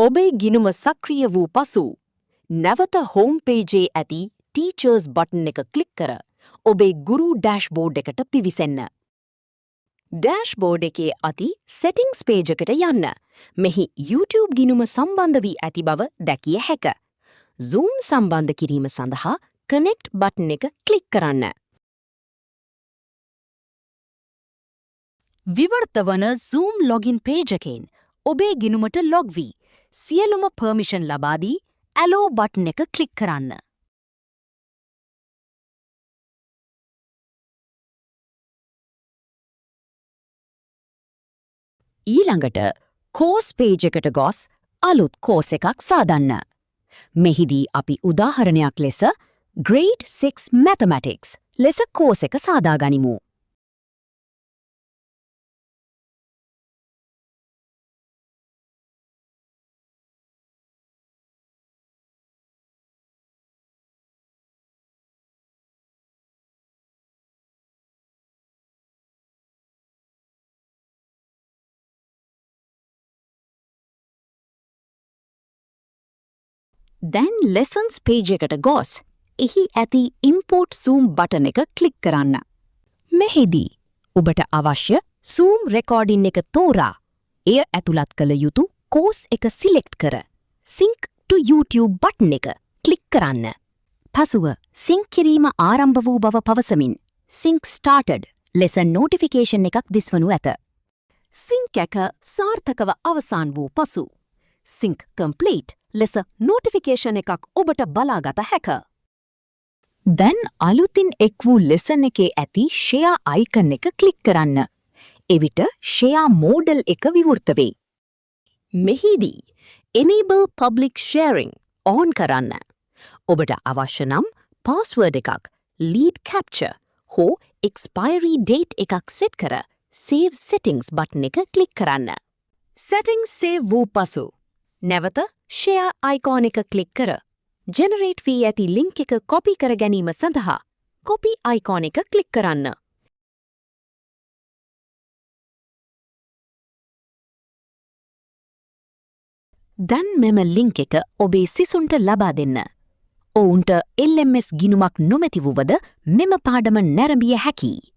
ඔබේ ගිණුම සක්‍රිය වූ පසු නැවත හෝම් පේජේ ඇති ටීචර්ස් බටන් එක ක්ලික් කර ඔබේ ගුරු ඩෑෂ්බෝඩ් එකට පිවිසෙන්න. ඩෑෂ්බෝඩ් එකේ අති සෙටින්ග්ස් පේජ් එකට යන්න. මෙහි YouTube ගිණුම සම්බන්ධ වී ඇති බව දැකිය හැක. Zoom සම්බන්ධ කිරීම සඳහා කනෙක්ට් බටන් එක ක්ලික් කරන්න. විවෘත වන Zoom ලොගින් පේජ් එකෙන් ඔබේ ගිණුමට ලොග් වී සියලුම පර්මිෂන් ලබා දී ඇලෝ බටන් එක ක්ලික් කරන්න. ඊළඟට කෝස් පේජ් එකට ගොස් අලුත් කෝස් එකක් සාදන්න. මෙහිදී අපි උදාහරණයක් ලෙස Grade 6 Mathematics ලෙස කෝස් එක සාදා ගනිමු. දැන් lessons page එකට ගොස් එහි ඇති import zoom බටන් එක ක්ලික් කරන්න. මෙහිදී ඔබට අවශ්‍ය zoom recording එක තෝරා එය ඇතුළත් කළ යුතු course එක සිලෙක්ට් කර sync to YouTube බටන් එක ක්ලික් කරන්න. පසුව sync කිරීම ආරම්භ වූ බව පවසමින් sync started ලෙස notification එකක් දිස්වනු ඇත. sync එක සාර්ථකව අවසන් වූ පසු sync complete ලෙස notification එකක් ඔබට බලාගත හැක. දැන් අලුතින් එක් වූ lesson එකේ ඇති share icon එක ක්ලික් කරන්න. එවිට share modal එක විවෘත වේ. මෙහිදී enable public sharing on කරන්න. ඔබට අවශ්‍ය නම් password එකක්, lead capture හෝ expiry date එකක් set කර save settings බටන් එක ක්ලික් කරන්න. settings save වූ පසු නැවත share icon එක ක්ලික් කර generate වී ඇති link එක copy කර ගැනීම සඳහා copy icon එක ක්ලික් කරන්න. දැන් මෙම link එක ඔබේ සිසුන්ට ලබා දෙන්න. ඔවුන්ට LMS ගිණුමක් නොමැති වුවද මෙම පාඩම නැරඹිය හැකියි.